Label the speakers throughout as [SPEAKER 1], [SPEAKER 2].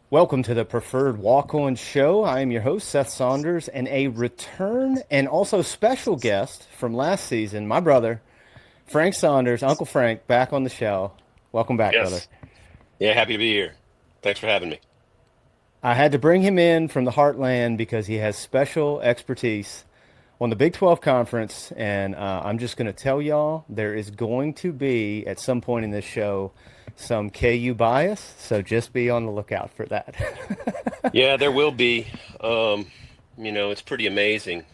[SPEAKER 1] Welcome to the Preferred Walk-On Show. I am your host, Seth Saunders, and a return and also special guest from last season, my brother, Frank Saunders, Uncle Frank, back on the show. Welcome back, brother.
[SPEAKER 2] Yes. Yeah, happy to be here. Thanks for having me.
[SPEAKER 1] I had to bring him in from the Heartland because he has special expertise on the Big 12 Conference, and I'm just going to tell y'all there is going to be, at some point in this show, some KU bias, so just be on the lookout for that.
[SPEAKER 2] Yeah, there will be. It's pretty amazing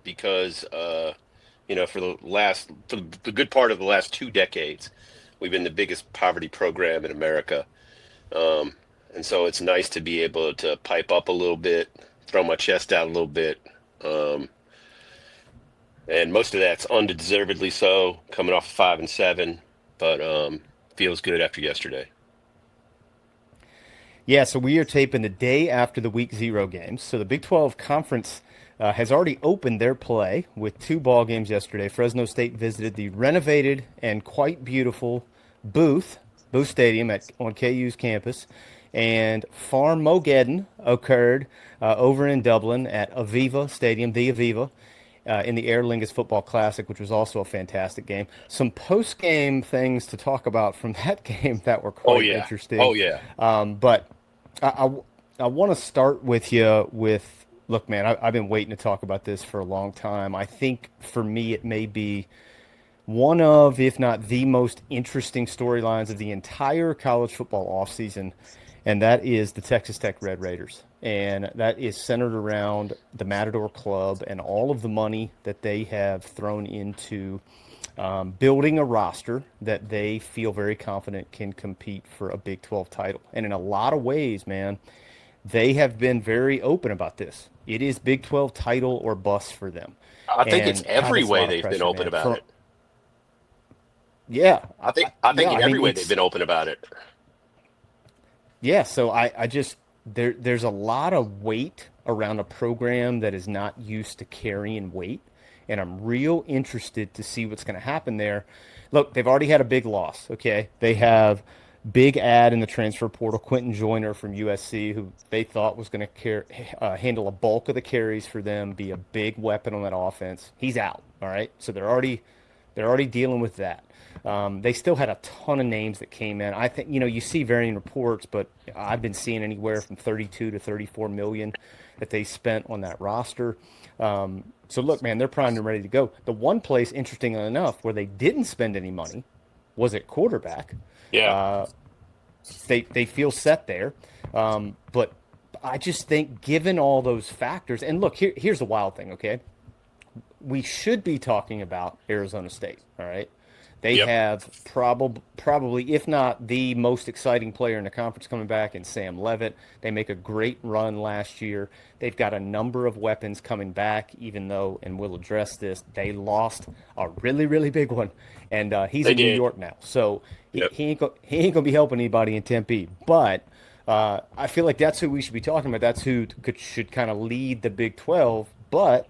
[SPEAKER 2] because for the good part of the last 2 decades, we've been the biggest poverty program in America. Um, and so it's nice to be able to pipe up a little bit, throw my chest out a little bit. Um, and most of that's undeservedly so, coming off 5-7, but feels good after yesterday.
[SPEAKER 1] Yeah, so we are taping the day after the Week 0 games. So the Big 12 Conference has already opened their play with two ball games yesterday. Fresno State visited the renovated and quite beautiful Booth Stadium on KU's campus, and Farmogeddon occurred over in Dublin at Aviva Stadium, the Aviva. In the Aer Lingus Football Classic, which was also a fantastic game. Some post-game things to talk about from that game that were
[SPEAKER 2] Oh
[SPEAKER 1] quite
[SPEAKER 2] yeah.
[SPEAKER 1] interesting.
[SPEAKER 2] Oh yeah.
[SPEAKER 1] But I want to start with you with look, man, I've been waiting to talk about this for a long time. I think for me, it may be one of, if not the most interesting storylines of the entire college football offseason, and that is the Texas Tech Red Raiders. And that is centered around the Matador Club and all of the money that they have thrown into building a roster that they feel very confident can compete for a Big 12 title. And in a lot of ways, man, they have been very open about this. It is Big 12 title or bust for them.
[SPEAKER 2] I think it's
[SPEAKER 1] And God,
[SPEAKER 2] every
[SPEAKER 1] that's a
[SPEAKER 2] way
[SPEAKER 1] lot of
[SPEAKER 2] they've been
[SPEAKER 1] pressure,
[SPEAKER 2] open
[SPEAKER 1] man.
[SPEAKER 2] about it.
[SPEAKER 1] Yeah,
[SPEAKER 2] I think
[SPEAKER 1] yeah.
[SPEAKER 2] in
[SPEAKER 1] I
[SPEAKER 2] every
[SPEAKER 1] mean,
[SPEAKER 2] way they've
[SPEAKER 1] it's
[SPEAKER 2] been open about it.
[SPEAKER 1] yeah. So I just there's a lot of weight around a program that is not used to carrying weight, and I'm real interested to see what's going to happen there. Look, they've already had a big loss. Okay, they have big ad in the transfer portal, Quentin Joyner from USC, who they thought was going to handle a bulk of the carries for them, be a big weapon on that offense. He's out. All right, so they're already dealing with that. They still had a ton of names that came in. I think you see varying reports, but I've been seeing anywhere from 32 to 34 million that they spent on that roster. So look, man, they're primed and ready to go. The one place, interestingly enough, where they didn't spend any money was at quarterback.
[SPEAKER 2] Yeah.
[SPEAKER 1] They feel set there, but I just think given all those factors, and look, here's the wild thing. Okay, we should be talking about Arizona State. All right. They
[SPEAKER 2] Yep.
[SPEAKER 1] have probably, if not the most exciting player in the conference coming back in Sam Levitt. They make a great run last year. They've got a number of weapons coming back, even though, and we'll address this, they lost a really, really big one. And he's
[SPEAKER 2] They
[SPEAKER 1] in New
[SPEAKER 2] did.
[SPEAKER 1] York now. So
[SPEAKER 2] Yep.
[SPEAKER 1] he ain't going to be helping anybody in Tempe. But I feel like that's who we should be talking about. That's who should kind of lead the Big 12. But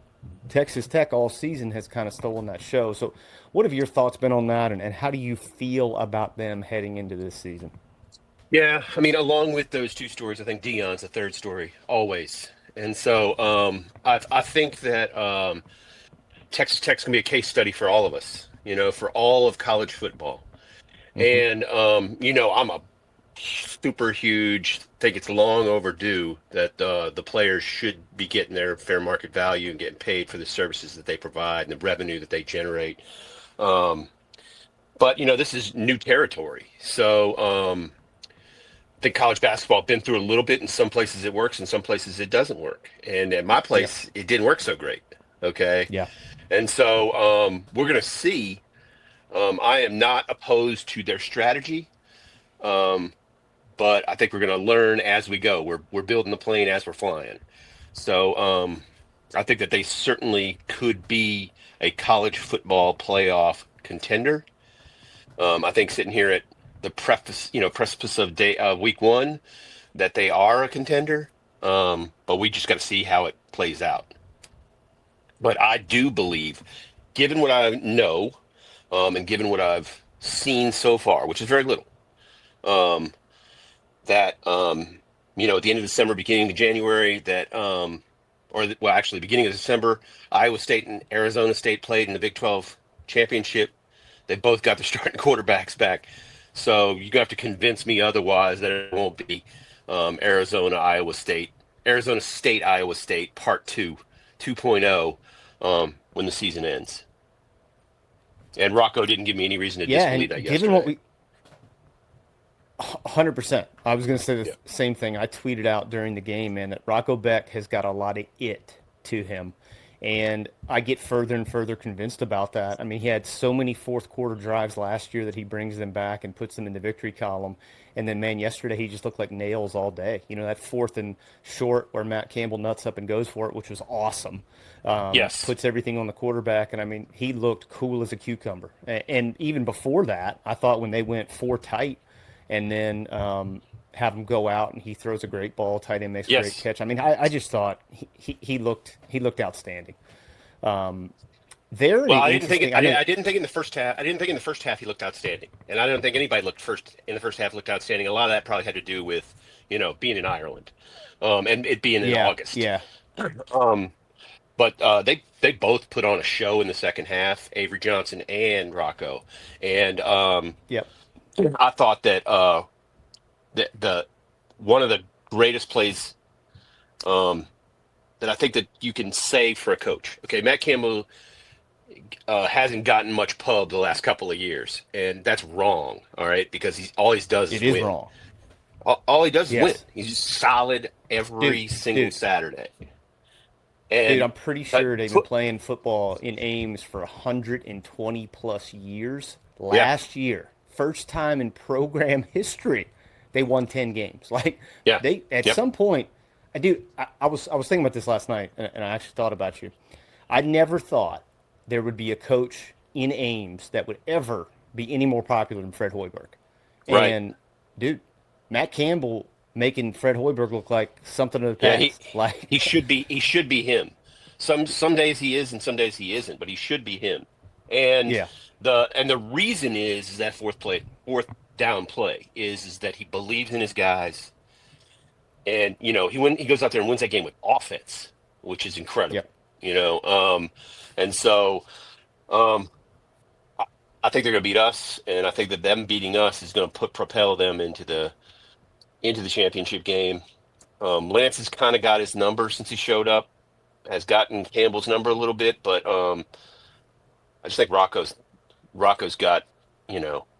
[SPEAKER 1] Texas Tech all season has kind of stolen that show. So, what have your thoughts been on that, and how do you feel about them heading into this season?
[SPEAKER 2] Yeah. I mean, along with those two stories, I think Dion's the third story always. And so I think that Texas Tech's gonna be a case study for all of us, for all of college football.
[SPEAKER 1] Hmm.
[SPEAKER 2] And I'm a super huge, think it's long overdue that the players should be getting their fair market value and getting paid for the services that they provide and the revenue that they generate. Um, but this is new territory. So I think college basketball been through a little bit. In some places it works, in some places it doesn't work. And at my
[SPEAKER 1] Yeah,
[SPEAKER 2] place, it didn't work so great. Okay.
[SPEAKER 1] yeah.
[SPEAKER 2] And so we're going to see. I am not opposed to their strategy, um, but I think we're going to learn as we go. We're building the plane as we're flying. So I think that they certainly could be a college football playoff contender. I think sitting here at the precipice of day week one, that they are a contender. But we just got to see how it plays out. But I do believe, given what I know, and given what I've seen so far, which is very little, um, that at the end of December, beginning of January, well, actually, beginning of December, Iowa State and Arizona State played in the Big 12 championship. They both got their starting quarterbacks back. So you have to convince me otherwise that it won't be Arizona State, Iowa State, Part 2, 2.0, when the season ends. And Rocco didn't give me any reason to
[SPEAKER 1] Yeah,
[SPEAKER 2] disbelieve that
[SPEAKER 1] and given what
[SPEAKER 2] yesterday.
[SPEAKER 1] we 100%. I was going to say the
[SPEAKER 2] Yeah.
[SPEAKER 1] same thing. I tweeted out during the game, man, that Rocco Beck has got a lot of it to him. And I get further and further convinced about that. I mean, he had so many fourth quarter drives last year that he brings them back and puts them in the victory column. And then, man, yesterday he just looked like nails all day. You know, that fourth and short where Matt Campbell nuts up and goes for it, which was awesome.
[SPEAKER 2] Yes.
[SPEAKER 1] Puts everything on the quarterback. And I mean, he looked cool as a cucumber. And even before that, I thought when they went four tight, and then have him go out and he throws a great ball, tight end makes a great
[SPEAKER 2] Yes.
[SPEAKER 1] catch. I mean, I just thought he looked outstanding. They're in
[SPEAKER 2] Well,
[SPEAKER 1] an
[SPEAKER 2] I didn't think it,
[SPEAKER 1] interesting. I know
[SPEAKER 2] I didn't think in the first half. I didn't think in the first half he looked outstanding, and I don't think anybody looked first in the first half looked outstanding. A lot of that probably had to do with being in Ireland, and it being in
[SPEAKER 1] yeah,
[SPEAKER 2] August.
[SPEAKER 1] yeah,
[SPEAKER 2] Um, but they both put on a show in the second half, Avery Johnson and Rocco, and
[SPEAKER 1] yep,
[SPEAKER 2] I thought that the one of the greatest plays um, that I think that you can say for a coach. Okay, Matt Campbell hasn't gotten much pub the last couple of years, and that's wrong. All right, because he's all he does
[SPEAKER 1] it
[SPEAKER 2] is
[SPEAKER 1] is
[SPEAKER 2] win.
[SPEAKER 1] wrong.
[SPEAKER 2] All he does is win.
[SPEAKER 1] Yes,
[SPEAKER 2] He's just solid
[SPEAKER 1] dude,
[SPEAKER 2] every single
[SPEAKER 1] dude,
[SPEAKER 2] Saturday.
[SPEAKER 1] dude.
[SPEAKER 2] And
[SPEAKER 1] I'm pretty
[SPEAKER 2] but
[SPEAKER 1] sure they've been playing football in Ames for 120 plus years.
[SPEAKER 2] yeah,
[SPEAKER 1] Last year, first time in program history, they won 10 games. Like
[SPEAKER 2] yeah,
[SPEAKER 1] they at
[SPEAKER 2] yep,
[SPEAKER 1] some point, I was thinking about this last night, and I actually thought about you. I never thought there would be a coach in Ames that would ever be any more popular than Fred Hoiberg.
[SPEAKER 2] right.
[SPEAKER 1] And dude, Matt Campbell making Fred Hoiberg look like something of the
[SPEAKER 2] Yeah,
[SPEAKER 1] past. Like,
[SPEAKER 2] he should be him. Some days he is, and some days he isn't, but he should be him. And
[SPEAKER 1] yeah,
[SPEAKER 2] the reason is that fourth down play is that he believes in his guys, and he goes out there and wins that game with offense, which is incredible.
[SPEAKER 1] yep,
[SPEAKER 2] You know, and so um, I, I think they're going to beat us, and I think that them beating us is going to propel them into the championship game. Lance has kind of got his number since he showed up, has gotten Campbell's number a little bit, but I just think Rocco's got,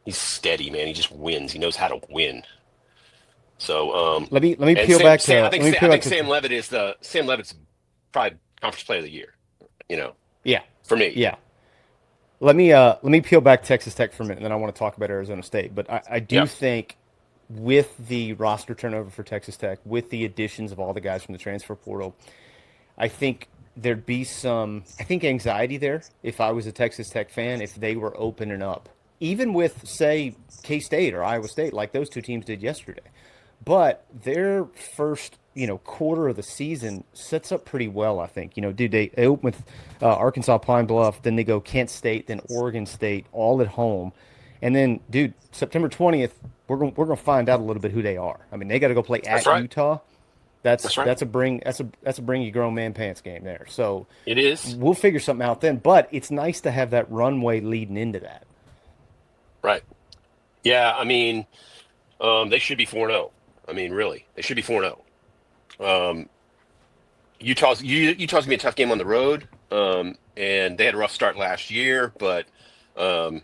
[SPEAKER 2] he's steady, man. He just wins. He knows how to win. So,
[SPEAKER 1] let me
[SPEAKER 2] and
[SPEAKER 1] peel
[SPEAKER 2] Sam,
[SPEAKER 1] back
[SPEAKER 2] Sam,
[SPEAKER 1] to let me
[SPEAKER 2] I
[SPEAKER 1] peel back
[SPEAKER 2] think
[SPEAKER 1] to
[SPEAKER 2] Sam Levitt's probably conference player of the year. You know,
[SPEAKER 1] yeah,
[SPEAKER 2] for me.
[SPEAKER 1] yeah. Let me peel back Texas Tech for a minute, and then I want to talk about Arizona State. But I do
[SPEAKER 2] Yep.
[SPEAKER 1] think with the roster turnover for Texas Tech, with the additions of all the guys from the transfer portal, I think there'd be some, I think, anxiety there if I was a Texas Tech fan, if they were opening up, even with, say, K State or Iowa State, like those two teams did yesterday. But their first, quarter of the season sets up pretty well, I think. Dude, they open with Arkansas Pine Bluff, then they go Kent State, then Oregon State, all at home. And then, dude, September 20th, we're gonna find out a little bit who they are. I mean, they got to go play
[SPEAKER 2] That's
[SPEAKER 1] at
[SPEAKER 2] right.
[SPEAKER 1] Utah. That's
[SPEAKER 2] That's right.
[SPEAKER 1] that's a bring that's a bring your grown man pants game there. So
[SPEAKER 2] It is.
[SPEAKER 1] we'll figure something out then. But it's nice to have that runway leading into that.
[SPEAKER 2] Right. Yeah. I mean, they should be 4-0. I mean, really, they should be 4-0. Um, Utah's gonna be a tough game on the road. And they had a rough start last year, but um,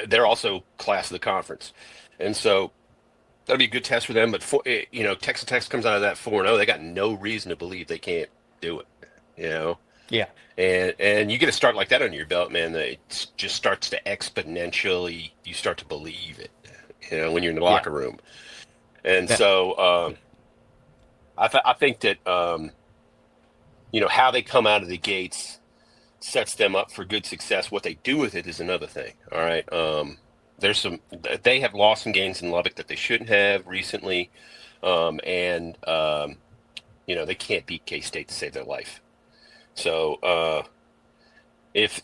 [SPEAKER 2] they're also class of the conference, and so that'll be a good test for them. But Texas Tech comes out of that 4-0. They got no reason to believe they can't do it. You know,
[SPEAKER 1] Yeah,
[SPEAKER 2] and you get a start like that under your belt, man. That it just starts to exponentially. You start to believe it. When you're in the
[SPEAKER 1] yeah,
[SPEAKER 2] locker room, and
[SPEAKER 1] yeah,
[SPEAKER 2] so I think that how they come out of the gates sets them up for good success. What they do with it is another thing. All right. There's they have lost some games in Lubbock that they shouldn't have recently. And they can't beat K-State to save their life. So if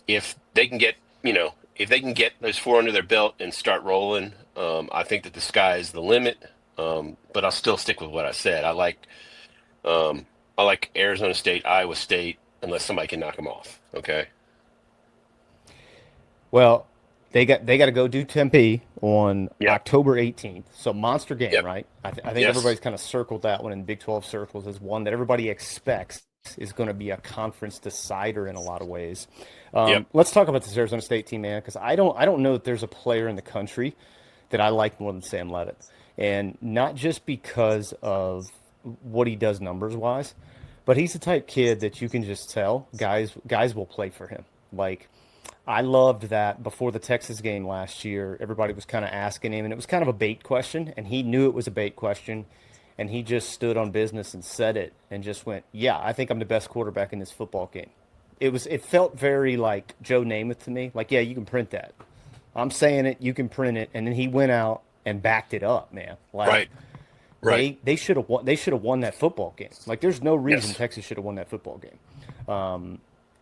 [SPEAKER 2] they can get, if they can get those four under their belt and start rolling, I think that the sky is the limit. But I'll still stick with what I said. Um, I like Arizona State, Iowa State, unless somebody can knock them off. Okay.
[SPEAKER 1] Well, they got to go do Tempe on
[SPEAKER 2] Yep.
[SPEAKER 1] October 18th. So monster game,
[SPEAKER 2] Yep.
[SPEAKER 1] right? I think
[SPEAKER 2] Yes.
[SPEAKER 1] everybody's kind of circled that one in Big 12 circles as one that everybody expects is going to be a conference decider in a lot of ways.
[SPEAKER 2] Yep.
[SPEAKER 1] Let's talk about this Arizona State team, man, because I don't know that there's a player in the country that I like more than Sam Levitt, and not just because of what he does numbers wise, but he's the type kid that you can just tell guys will play for him. Like I loved that before the Texas game last year, everybody was kind of asking him, and it was kind of a bait question, and he knew it was a bait question, and he just stood on business and said it, and just went, "Yeah, I think I'm the best quarterback in this football game." It felt very like Joe Namath to me, like, "Yeah, you can print that. I'm saying it, you can print it," and then he went out and backed it up, man. Like
[SPEAKER 2] Right. Right.
[SPEAKER 1] they should have won that football game. Like there's no reason
[SPEAKER 2] Yes.
[SPEAKER 1] Texas should have won that football game.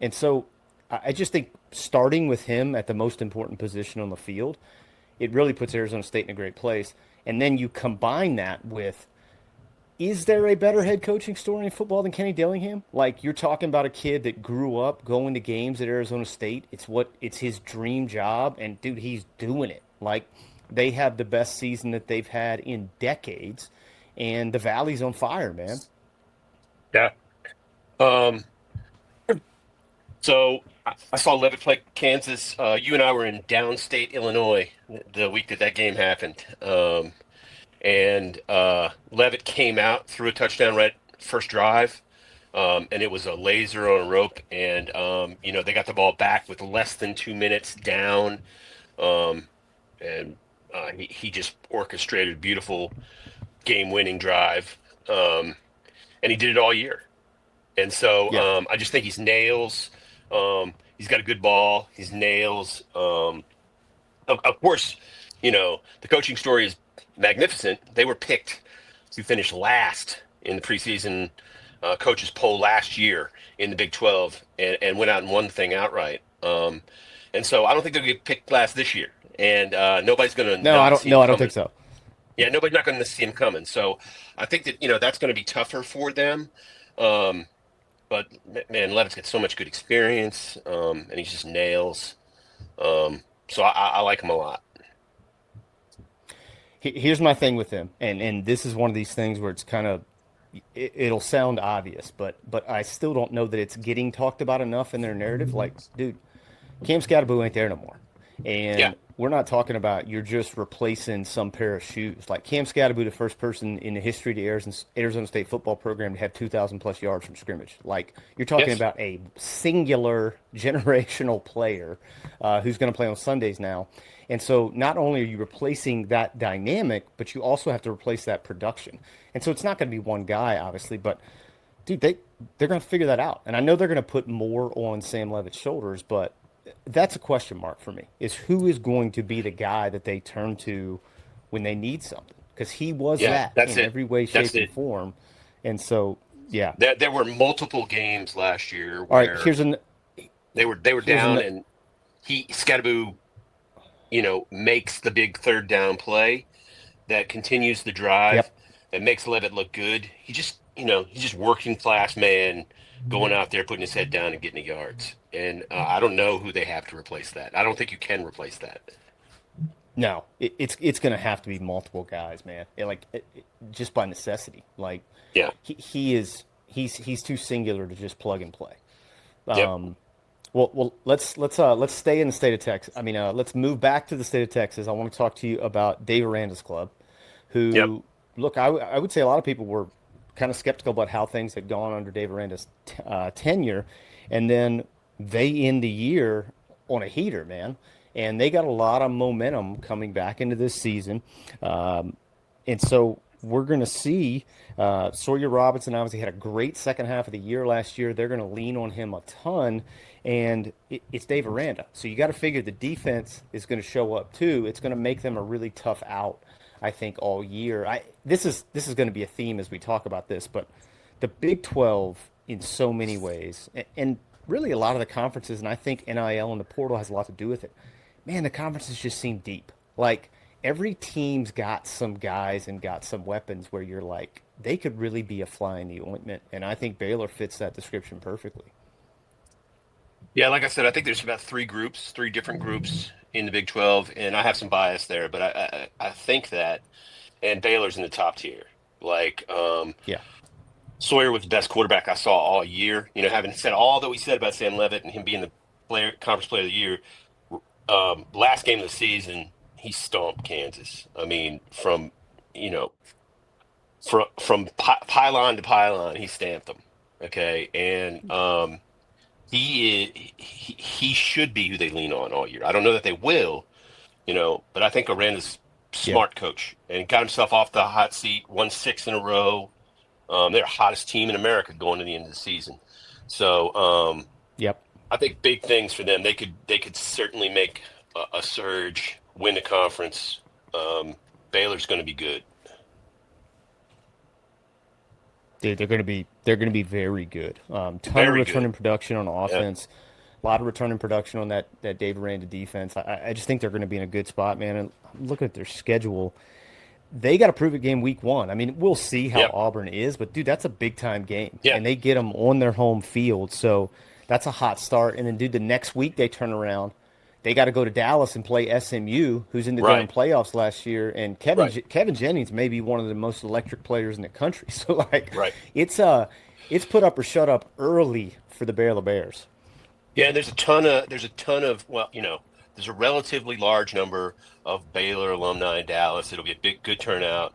[SPEAKER 1] And so I just think starting with him at the most important position on the field, it really puts Arizona State in a great place. And then you combine that with, is there a better head coaching story in football than Kenny Dillingham? Like you're talking about a kid that grew up going to games at Arizona State. It's his dream job, and dude, he's doing it. Like they have the best season that they've had in decades, and the Valley's on fire, man.
[SPEAKER 2] Yeah. Um, so I saw Levitt play Kansas. You and I were in downstate Illinois the week that that game happened. And Levitt came out, threw a touchdown right first drive, and it was a laser on a rope. And they got the ball back with less than 2 minutes down, um, and he just orchestrated a beautiful game-winning drive, um, and he did it all year. And so
[SPEAKER 1] Yeah,
[SPEAKER 2] I just think he's nails. He's got a good ball. He's nails. Of course, the coaching story is magnificent. They were picked to finish last in the preseason coaches poll last year in the Big 12 and went out and won the thing outright. And so I don't think they'll get picked last this year. And nobody's going to
[SPEAKER 1] no, I
[SPEAKER 2] not
[SPEAKER 1] don't.
[SPEAKER 2] see him
[SPEAKER 1] No, I don't think
[SPEAKER 2] coming.
[SPEAKER 1] so.
[SPEAKER 2] Yeah, nobody's not going to see him coming. So I think that, that's going to be tougher for them. Um, but man, Levitt's got so much good experience, and he just nails. So I like him a lot.
[SPEAKER 1] Here's my thing with him, and this is one of these things where it's kind of it'll sound obvious, but I still don't know that it's getting talked about enough in their narrative. Like, dude, Cam Scatterboo ain't there no more.
[SPEAKER 2] Yeah.
[SPEAKER 1] And we're not talking about you're just replacing some pair of shoes. Like Cam Scatterboo, the first person in the history of the Arizona State football program to have 2,000 plus yards from scrimmage. Like you're talking
[SPEAKER 2] Yes.
[SPEAKER 1] about a singular generational player who's going to play on Sundays now. And so not only are you replacing that dynamic, but you also have to replace that production. And so it's not going to be one guy, obviously, but dude, they're going to figure that out. And I know they're going to put more on Sam Levitt's shoulders, but that's a question mark for me. Is who is going to be the guy that they turn to when they need something? Because he was
[SPEAKER 2] Yeah,
[SPEAKER 1] that
[SPEAKER 2] that's
[SPEAKER 1] in
[SPEAKER 2] it.
[SPEAKER 1] every way,
[SPEAKER 2] That's
[SPEAKER 1] shape, and
[SPEAKER 2] it.
[SPEAKER 1] form. And so, yeah.
[SPEAKER 2] There were multiple games last year
[SPEAKER 1] All right.
[SPEAKER 2] where they were
[SPEAKER 1] Here's
[SPEAKER 2] down
[SPEAKER 1] an
[SPEAKER 2] and Scattaboo, makes the big third down play that continues the drive
[SPEAKER 1] Yep.
[SPEAKER 2] that makes Levitt look good. He's just working class man going out there putting his head down and getting the yards. And I don't know who they have to replace that. I don't think you can replace that.
[SPEAKER 1] No, it's going to have to be multiple guys, man. Just by necessity. Like
[SPEAKER 2] Yeah.
[SPEAKER 1] he's too singular to just plug and play.
[SPEAKER 2] Yep.
[SPEAKER 1] Well, let's stay in the state of Texas. I mean, let's move back to the state of Texas. I want to talk to you about Dave Aranda's club,
[SPEAKER 2] Yep.
[SPEAKER 1] who, look, I would say a lot of people were kind of skeptical about how things had gone under Dave Aranda's tenure, and then they end the year on a heater, man, and they got a lot of momentum coming back into this season. And so we're going to see Sawyer Robinson obviously had a great second half of the year last year. They're going to lean on him a ton, and it's Dave Aranda. So you got to figure the defense is going to show up too. It's going to make them a really tough out, I think, all year. This is going to be a theme as we talk about this, but the Big 12 in so many ways, and really a lot of the conferences, and I think NIL and the portal has a lot to do with it. Man, the conferences just seem deep. Like every team's got some guys and got some weapons where you're like, they could really be a fly in the ointment. And I think Baylor fits that description perfectly.
[SPEAKER 2] Yeah, like I said, I think there's about three groups, three different groups in the Big 12, and I have some bias there, but I think that, and Baylor's in the top tier. Like,
[SPEAKER 1] Yeah.
[SPEAKER 2] Sawyer was the best quarterback I saw all year. Having said all that we said about Sam Levitt and him being the conference player of the year, last game of the season, he stomped Kansas. I mean, you know, pylon to pylon, he stamped them. Okay, and he should be who they lean on all year. I don't know that they will, but I think Aranda's
[SPEAKER 1] Yeah.
[SPEAKER 2] smart coach and got himself off the hot seat, won six in a row. They're the hottest team in America going to the end of the season. So
[SPEAKER 1] Yep.
[SPEAKER 2] I think big things for them. They could certainly make a surge, win the conference. Baylor's going to be good.
[SPEAKER 1] Dude, they're gonna be very good. Ton of
[SPEAKER 2] Very good.
[SPEAKER 1] returning production on
[SPEAKER 2] Yeah.
[SPEAKER 1] offense, a lot of returning production on that Dave Aranda defense. I just think they're gonna be in a good spot, man. And I'm looking at their schedule. They got to prove it game week one. I mean, we'll see how
[SPEAKER 2] Yep.
[SPEAKER 1] Auburn is, but dude, that's a big time game,
[SPEAKER 2] Yeah.
[SPEAKER 1] and they get them on their home field, so that's a hot start. And then, dude, the next week they turn around, they got to go to Dallas and play SMU, who's in the damn
[SPEAKER 2] Right.
[SPEAKER 1] playoffs last year, and
[SPEAKER 2] Right.
[SPEAKER 1] Kevin Jennings may be one of the most electric players in the country. So like,
[SPEAKER 2] Right.
[SPEAKER 1] it's it's put up or shut up early for the Baylor Bears.
[SPEAKER 2] Yeah, and there's a ton of well, there's a relatively large number of Baylor alumni in Dallas. It'll be a big good turnout.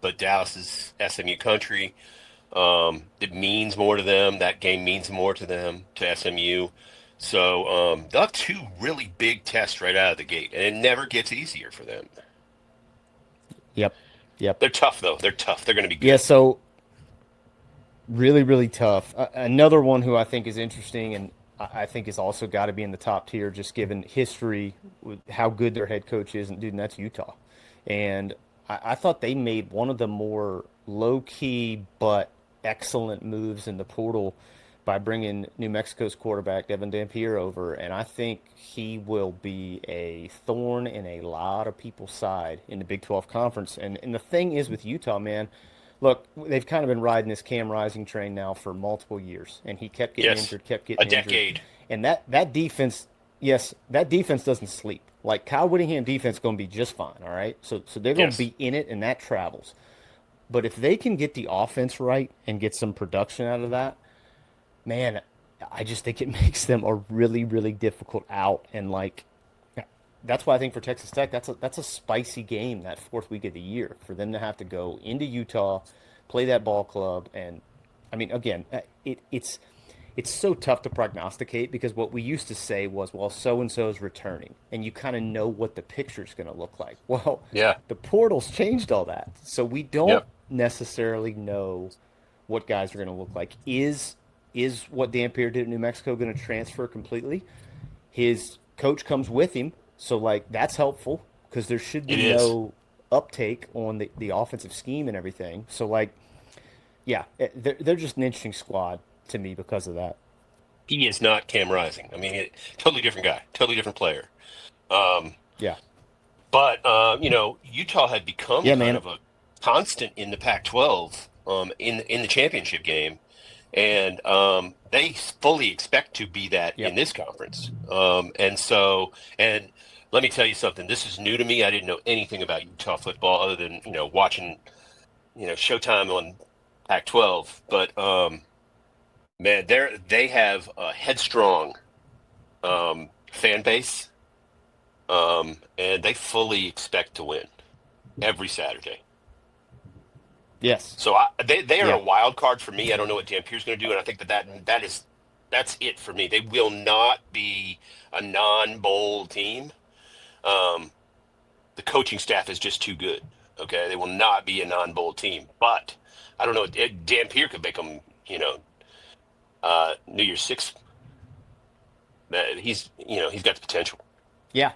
[SPEAKER 2] But Dallas is SMU country. It means more to them. That game means more to them, to SMU. So they'll have two really big tests right out of the gate, and it never gets easier for them.
[SPEAKER 1] Yep, yep.
[SPEAKER 2] They're tough though. They're tough. They're going to be
[SPEAKER 1] Yeah,
[SPEAKER 2] good.
[SPEAKER 1] so really, really tough. Another one who I think is interesting and I think is also got to be in the top tier, just given history with how good their head coach is, and dude, and that's Utah. And I thought they made one of the more low key but excellent moves in the portal by bringing New Mexico's quarterback Devin Dampier over, and I think he will be a thorn in a lot of people's side in the Big 12 conference. And the thing is with Utah, man, look, they've kind of been riding this Cam Rising train now for multiple years, and he
[SPEAKER 2] Yes,
[SPEAKER 1] kept
[SPEAKER 2] a
[SPEAKER 1] getting injured,
[SPEAKER 2] decade.
[SPEAKER 1] and that defense, yes, that defense doesn't sleep. Like Kyle Whittingham defense is going to be just fine, all right. So they're going to
[SPEAKER 2] Yes,
[SPEAKER 1] be in it, and that travels. But if they can get the offense right and get some production out of that, man, I just think it makes them a really, really difficult out. And like, that's why I think for Texas Tech, that's a spicy game that fourth week of the year for them to have to go into Utah, play that ball club, and I mean, again, it's so tough to prognosticate because what we used to say was, well, so and so is returning, and you kind of know what the picture is going to look like. Well,
[SPEAKER 2] yeah,
[SPEAKER 1] the portal's changed all that, so we don't
[SPEAKER 2] yep,
[SPEAKER 1] necessarily know what guys are going to look like. Is what Dampier did in New Mexico going to transfer completely? His coach comes with him, so like that's helpful because there should
[SPEAKER 2] it
[SPEAKER 1] be
[SPEAKER 2] is.
[SPEAKER 1] no uptake on the offensive scheme and everything. So like, yeah, they're just an interesting squad to me because of that.
[SPEAKER 2] He is not Cam Rising. I mean, totally different guy, totally different player. Um,
[SPEAKER 1] Yeah,
[SPEAKER 2] but Utah had become
[SPEAKER 1] yeah,
[SPEAKER 2] kind
[SPEAKER 1] man.
[SPEAKER 2] of a constant in the Pac-12 in the championship game, and they fully expect to be that in
[SPEAKER 1] Yep.
[SPEAKER 2] this conference. And let me tell you something. This is new to me. I didn't know anything about Utah football other than watching Showtime on Pac-12. But man, they have a headstrong fan base, and they fully expect to win every Saturday.
[SPEAKER 1] Yes.
[SPEAKER 2] So they are a
[SPEAKER 1] Yeah.
[SPEAKER 2] wild card for me. I don't know what Dampier's going to do, and I think that's it for me. They will not be a non-bowl team. Um, the coaching staff is just too good. Okay, they will not be a non-bowl team. But I don't know. Dampier could make them. New Year's Six. He's got the potential.
[SPEAKER 1] Yeah.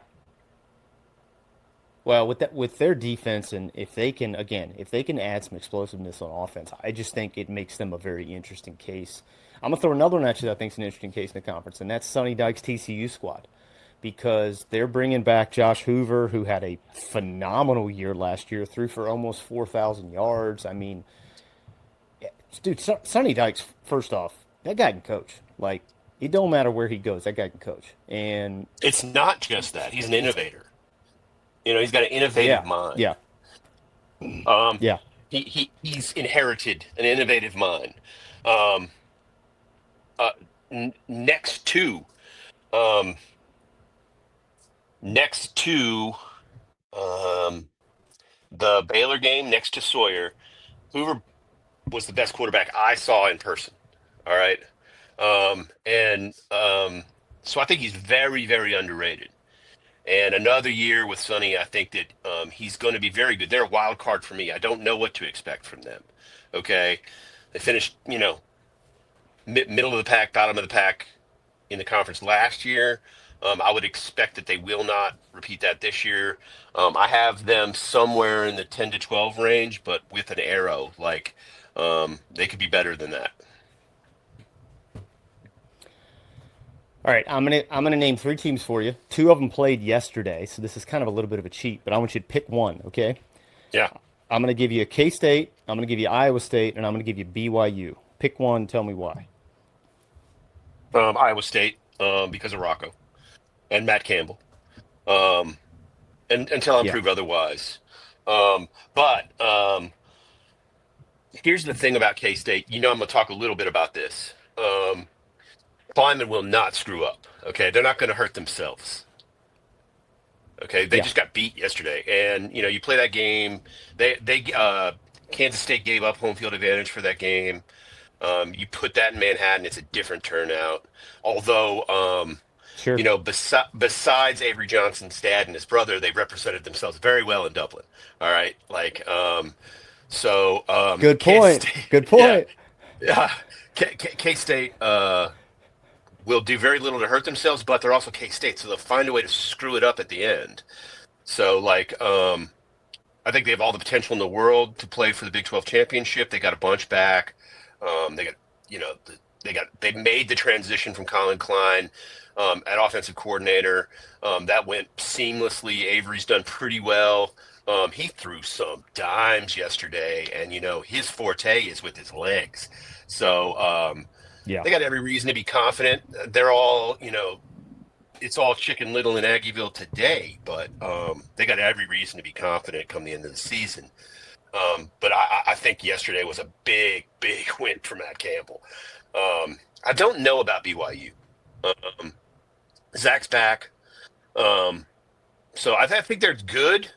[SPEAKER 1] Well, with their defense, and if they can again, if they can add some explosiveness on offense, I just think it makes them a very interesting case. I'm gonna throw another one at you that I think is an interesting case in the conference, and that's Sonny Dykes' TCU squad. because they're bringing back Josh Hoover, who had a phenomenal year last year, threw for almost 4,000 yards. I mean, dude, Sonny Dykes, first off, that guy can coach. Like, it don't matter where he goes, that guy can coach. And
[SPEAKER 2] It's not just that. He's an
[SPEAKER 1] it's,
[SPEAKER 2] innovator. He's got an innovative
[SPEAKER 1] yeah,
[SPEAKER 2] mind.
[SPEAKER 1] yeah,
[SPEAKER 2] Um,
[SPEAKER 1] yeah,
[SPEAKER 2] he's inherited an innovative mind. Um, uh, next to um, next to um, the Baylor game, next to Sawyer, Hoover was the best quarterback I saw in person. All right, and so I think he's very, very underrated. And another year with Sonny, I think that he's going to be very good. They're a wild card for me. I don't know what to expect from them. Okay, they finished, middle of the pack, bottom of the pack in the conference last year. I would expect that they will not repeat that this year. I have them somewhere in the 10 to 12 range, but with an arrow. Like they could be better than that.
[SPEAKER 1] All right, I'm gonna name three teams for you. Two of them played yesterday, so this is kind of a little bit of a cheat, but I want you to pick one, okay?
[SPEAKER 2] Yeah.
[SPEAKER 1] I'm gonna give you K State, I'm gonna give you Iowa State, and I'm gonna give you BYU. Pick one, tell me why.
[SPEAKER 2] Iowa State because of Rocco and Matt Campbell. Um, and until I'm
[SPEAKER 1] Yeah,
[SPEAKER 2] proved otherwise. But here's the thing about K State. I'm going to talk a little bit about this. Klieman will not screw up. Okay, they're not going to hurt themselves. Okay, they
[SPEAKER 1] yeah,
[SPEAKER 2] just got beat yesterday, and you play that game. They Kansas State gave up home field advantage for that game. You put that in Manhattan, it's a different turnout. Although,
[SPEAKER 1] sure.
[SPEAKER 2] besides Avery Johnson's dad and his brother, they represented themselves very well in Dublin. All right, like
[SPEAKER 1] Good
[SPEAKER 2] Kansas
[SPEAKER 1] point.
[SPEAKER 2] State,
[SPEAKER 1] Good
[SPEAKER 2] yeah,
[SPEAKER 1] point.
[SPEAKER 2] yeah, K State will do very little to hurt themselves, but they're also K State, so they'll find a way to screw it up at the end. So I think they have all the potential in the world to play for the Big 12 championship. They got a bunch back. They got, you know, they made the transition from Colin Klein at offensive coordinator. That went seamlessly. Avery's done pretty well. He threw some dimes yesterday, and his forte is with his legs. So
[SPEAKER 1] Yeah,
[SPEAKER 2] they got every reason to be confident. They're all, it's all Chicken Little in Aggieville today, but they got every reason to be confident come the end of the season. But I think yesterday was a big, big win for Matt Campbell. I don't know about BYU. Um, Zach's back, um, so I think they're good.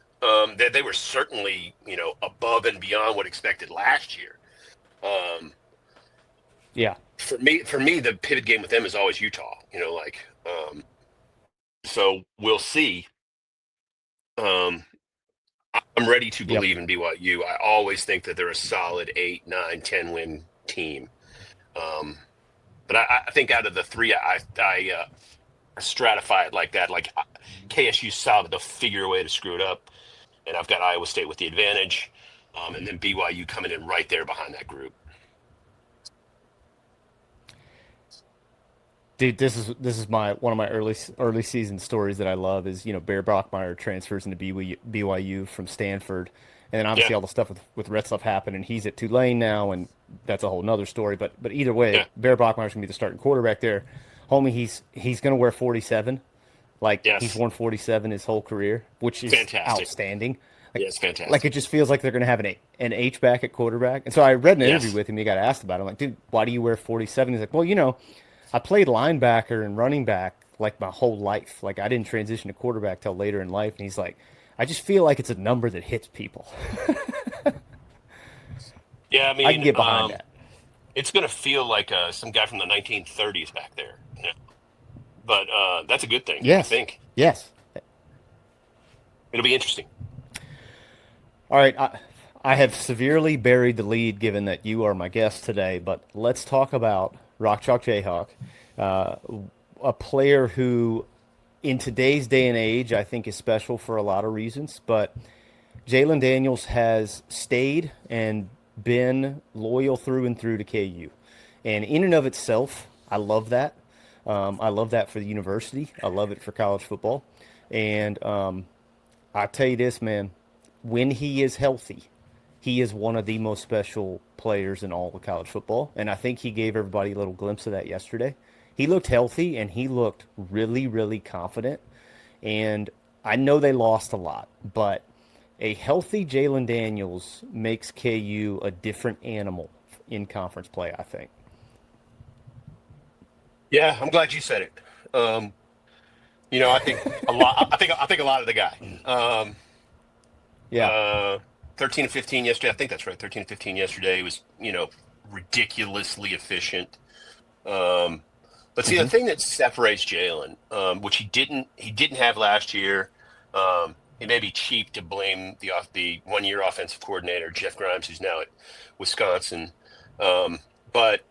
[SPEAKER 2] They were certainly, above and beyond what expected last year. Um,
[SPEAKER 1] yeah,
[SPEAKER 2] for me, the pivot game with them is always Utah. So we'll see. Um, I'm ready to
[SPEAKER 1] yep.
[SPEAKER 2] believe in BYU. I always think that they're a solid 8, 9, 10 win team. Um, but I think out of the three, I stratify it like that. Like KSU solid, they'll figure a way to screw it up, and I've got Iowa State with the advantage, and then BYU coming in right there behind that group.
[SPEAKER 1] Dude, this is my one of my early season stories that I love is Bear Brockmeyer transfers into BYU from Stanford, and then
[SPEAKER 2] Yeah,
[SPEAKER 1] obviously all the stuff with Retzlaff happened, and he's at Tulane now, and that's a whole nother story. But either way,
[SPEAKER 2] yeah,
[SPEAKER 1] Bear Brockmeyer's gonna be the starting quarterback there, homie. He's gonna wear 47, like he's
[SPEAKER 2] yes,
[SPEAKER 1] worn 47 his whole career, which is
[SPEAKER 2] fantastic.
[SPEAKER 1] outstanding. Like
[SPEAKER 2] Yes,
[SPEAKER 1] like it
[SPEAKER 2] fantastic.
[SPEAKER 1] just feels like they're gonna have an H back at quarterback. And so I read an interview
[SPEAKER 2] Yes,
[SPEAKER 1] with him. He got asked about it. I'm like, dude, why do you wear 47? He's like, well, I played linebacker and running back like my whole life. Like I didn't transition to quarterback till later in life. And he's like, I just feel like it's a number that hits people.
[SPEAKER 2] yeah. I
[SPEAKER 1] I can
[SPEAKER 2] mean,
[SPEAKER 1] get behind that.
[SPEAKER 2] it's going to feel like some guy from the 1930s back there. Yeah. But that's a good thing, I
[SPEAKER 1] Yes.
[SPEAKER 2] think.
[SPEAKER 1] Yes.
[SPEAKER 2] It'll be interesting.
[SPEAKER 1] All right. I have severely buried the lead given that you are my guest today, but let's talk about Rock Chalk Jayhawk, uh, a player who, in today's day and age, I think is special for a lot of reasons. But Jalen Daniels has stayed and been loyal through and through to KU. And in and of itself, I love that. I love that for the university. I love it for college football. And I tell you this, man, when he is healthy, he is one of the most special players in all of college football. And I think he gave everybody a little glimpse of that yesterday. He looked healthy and he looked really, really confident. And I know they lost a lot, but a healthy Jalen Daniels makes KU a different animal in conference play, I think.
[SPEAKER 2] Yeah, I'm glad you said it. Um, I think a lot. I think a lot of the guy. Um,
[SPEAKER 1] Yeah.
[SPEAKER 2] uh, 13 and 15 yesterday. I think that's right. 13 and 15 yesterday was ridiculously efficient. Um, but see, the
[SPEAKER 1] Hmm.
[SPEAKER 2] thing that separates Jalen, which he didn't have last year, it may be cheap to blame the 1 year offensive coordinator Jeff Grimes, who's now at Wisconsin, um, but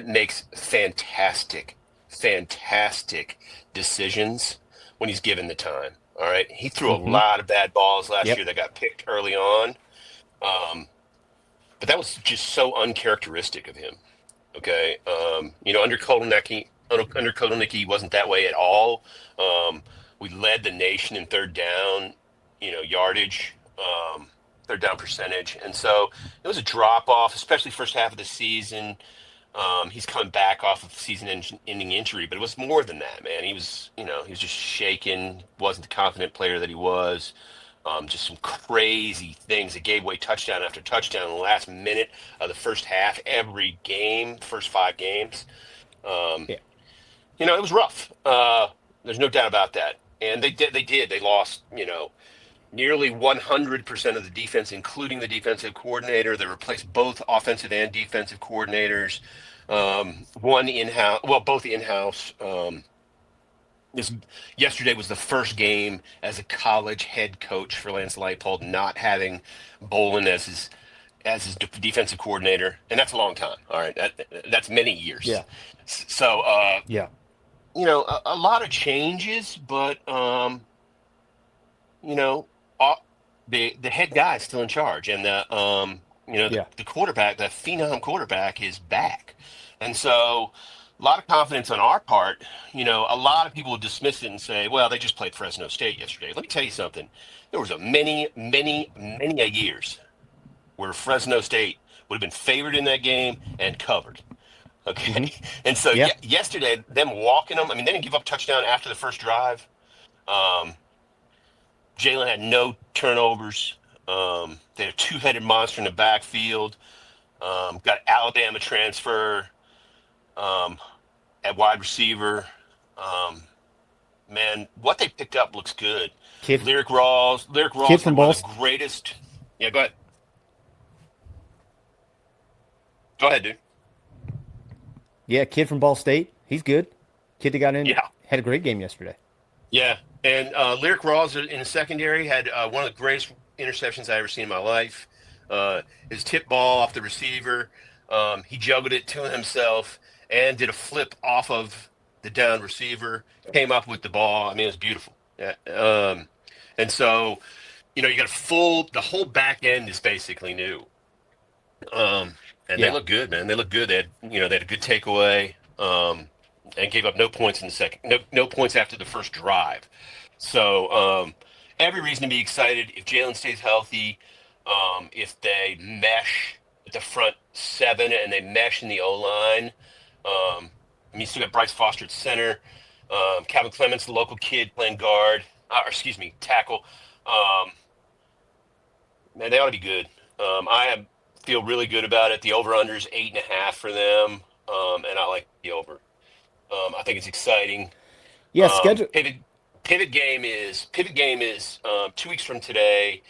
[SPEAKER 2] makes fantastic decisions when he's given the time. All right, he threw a
[SPEAKER 1] Hmm.
[SPEAKER 2] lot of bad balls last year
[SPEAKER 1] Yep.
[SPEAKER 2] that got picked early on, um, but that was just so uncharacteristic of him. Okay. Under Kotelnicki, he wasn't that way at all. We led the nation in third down, yardage, third down percentage. And so it was a drop off, especially first half of the season. He's coming back off of season-ending injury, but it was more than that, man. He was just shaken, wasn't the confident player that he was. Just some crazy things that gave away touchdown after touchdown in the last minute of the first half, every game, first 5 games. Um,
[SPEAKER 1] Yeah.
[SPEAKER 2] it was rough. There's no doubt about that. And they did. They did. They lost. Nearly 100% of the defense, including the defensive coordinator. They replaced both offensive and defensive coordinators. One in-house, well, both in-house. This Yesterday was the first game as a college head coach for Lance Leipold, not having Bolin as his defensive coordinator, and that's a long time. All right, that's many years.
[SPEAKER 1] Yeah.
[SPEAKER 2] So,
[SPEAKER 1] Yeah.
[SPEAKER 2] a lot of changes, but you know, uh, the head guy is still in charge, and
[SPEAKER 1] Yeah.
[SPEAKER 2] the quarterback, the phenom quarterback, is back, and so a lot of confidence on our part. A lot of people would dismiss it and say, "Well, they just played Fresno State yesterday." Let me tell you something. There was a many a years where Fresno State would have been favored in that game and covered.
[SPEAKER 1] Hmm.
[SPEAKER 2] Okay, and so
[SPEAKER 1] Yeah.
[SPEAKER 2] yesterday, them walking them. I mean, they didn't give up a touchdown after the first drive. Um, Jalen had no turnovers. They had a two-headed monster in the backfield. Got Alabama transfer um, at wide receiver. Um, Man, what they picked up looks good.
[SPEAKER 1] Kid.
[SPEAKER 2] Lyric Rawls
[SPEAKER 1] Kid
[SPEAKER 2] had
[SPEAKER 1] from
[SPEAKER 2] one
[SPEAKER 1] Ball.
[SPEAKER 2] of the greatest. Yeah, go ahead. Go ahead, dude.
[SPEAKER 1] Yeah. Kid from Ball State. He's good. Kid that got in
[SPEAKER 2] Yeah,
[SPEAKER 1] had a great game yesterday.
[SPEAKER 2] yeah. And Lyric Rawls in the secondary had one of the greatest interceptions I ever seen in my life. His tip ball off the receiver. He juggled it to himself and did a flip off of the down receiver. Came up with the ball. I mean, it was beautiful. Yeah. And so, you got the whole back end is basically new. And they
[SPEAKER 1] Yeah.
[SPEAKER 2] look good, man. They look good. They had a good takeaway, and gave up no points in the second, no points after the first drive. So, every reason to be excited if Jalen stays healthy, if they mesh at the front seven and they mesh in the O line. You still got Bryce Foster at center, Calvin Clements, the local kid, playing guard, or excuse me, tackle. Um, Man, they ought to be good. Feel really good about it. The over under is 8.5 for them, and I like the over. I think it's exciting.
[SPEAKER 1] Yeah. Schedule.
[SPEAKER 2] Pivot game is 2 weeks from today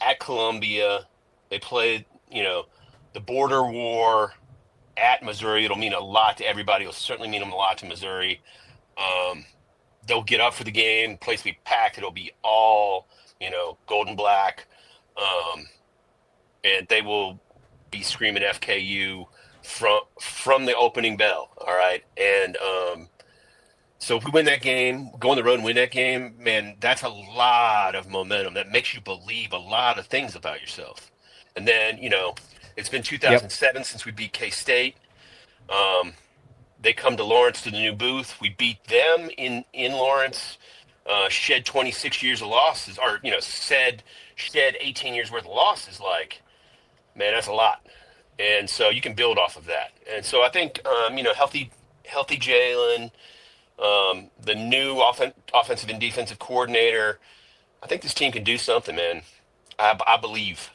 [SPEAKER 2] at Columbia. They play, the border war at Missouri. It'll mean a lot to everybody. It'll certainly mean a lot to Missouri. Um, they'll get up for the game. The place will be packed. It'll be all, gold and black. Um, and they will be screaming FKU from the opening bell. All right, and so if we win that game, go on the road and win that game, man, that's a lot of momentum. That makes you believe a lot of things about yourself. And then it's been
[SPEAKER 1] Yep.
[SPEAKER 2] 2007 since we beat K State. Um, They come to Lawrence to the new booth. We beat them in Lawrence. Shed 26 years of losses, or shed 18 years worth of losses. Like, man, that's a lot. And so you can build off of that. And so I think healthy Jalen, the new offensive and defensive coordinator. I think this team can do something, man. I believe.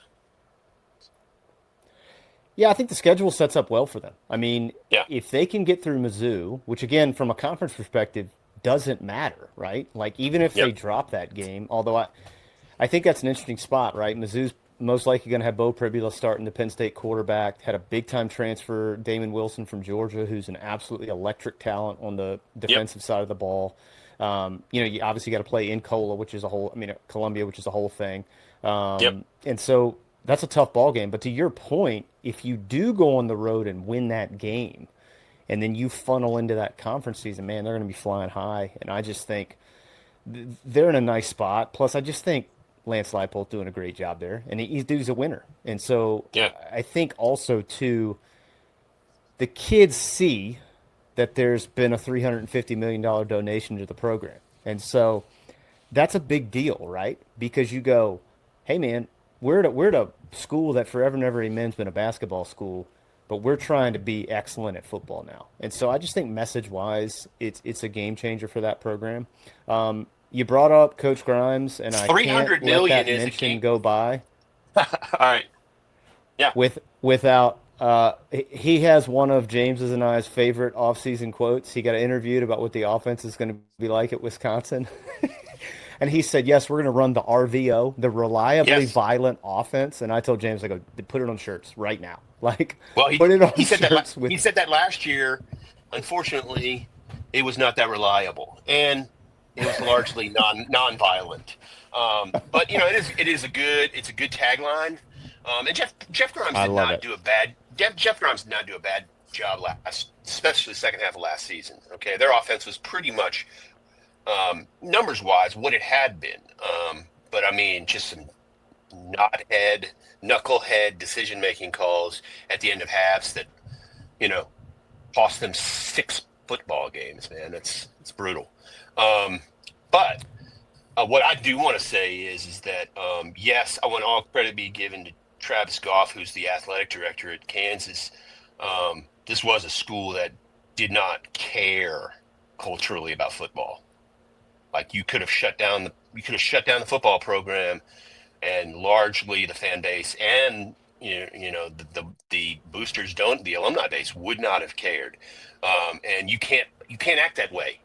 [SPEAKER 1] Yeah, I think the schedule sets up well for them. I mean,
[SPEAKER 2] Yeah.
[SPEAKER 1] if they can get through Mizzou, which again, from a conference perspective, doesn't matter, right? Like even if
[SPEAKER 2] Yep.
[SPEAKER 1] they drop that game, although I think that's an interesting spot, right? Mizzou's most likely going to have Bo Pribula starting the Penn State quarterback. Had a big time transfer, Damon Wilson from Georgia, who's an absolutely electric talent on the
[SPEAKER 2] Yep.
[SPEAKER 1] defensive side of the ball. You obviously got to play in Cola, which is a whole. I mean, Columbia, which is a whole thing.
[SPEAKER 2] Yep.
[SPEAKER 1] And so that's a tough ball game. But to your point, if you do go on the road and win that game, and then you funnel into that conference season, man, they're going to be flying high. And I just think they're in a nice spot. Plus, I just think Lance Leipold doing a great job there, and he's a winner. And so
[SPEAKER 2] Yeah.
[SPEAKER 1] I think also too, the kids see that there's been a $350 million donation to the program, and so that's a big deal, right? Because you go, hey man, we're at a school that forever and ever amen's been a basketball school, but we're trying to be excellent at football now. And so I just think message wise, it's a game changer for that program. You brought up Coach Grimes, and I
[SPEAKER 2] Three
[SPEAKER 1] can't
[SPEAKER 2] hundred
[SPEAKER 1] let
[SPEAKER 2] million
[SPEAKER 1] that
[SPEAKER 2] is a
[SPEAKER 1] mention
[SPEAKER 2] game.
[SPEAKER 1] go by
[SPEAKER 2] All right. Yeah.
[SPEAKER 1] without he has one of James's and I's favorite offseason quotes. He got interviewed about what the offense is going to be like at Wisconsin. And he said, "Yes, we're going to run the RVO, the reliably
[SPEAKER 2] Yes.
[SPEAKER 1] violent offense." And I told James, "I go, put it on shirts right now. Like,
[SPEAKER 2] Well,
[SPEAKER 1] put it
[SPEAKER 2] he
[SPEAKER 1] on
[SPEAKER 2] said that
[SPEAKER 1] shirts with."
[SPEAKER 2] he said that last year. Unfortunately, it was not that reliable, and it was largely non-violent. But it's a good tagline. And Jeff Grimes
[SPEAKER 1] I
[SPEAKER 2] did
[SPEAKER 1] love
[SPEAKER 2] not
[SPEAKER 1] it.
[SPEAKER 2] do a bad Jeff Grimes did not do a bad job especially the second half of last season. Okay, their offense was pretty much numbers wise what it had been. But I mean, just some knothead, knucklehead decision making calls at the end of halves that you know cost them six football games. Man, it's brutal. Um, but what I do want to say is that yes, I want all credit be given to Travis Goff, who's the athletic director at Kansas. This was a school that did not care culturally about football. Like you could have shut down the football program, and largely the fan base and the boosters don't the alumni base would not have cared. And you can't act that way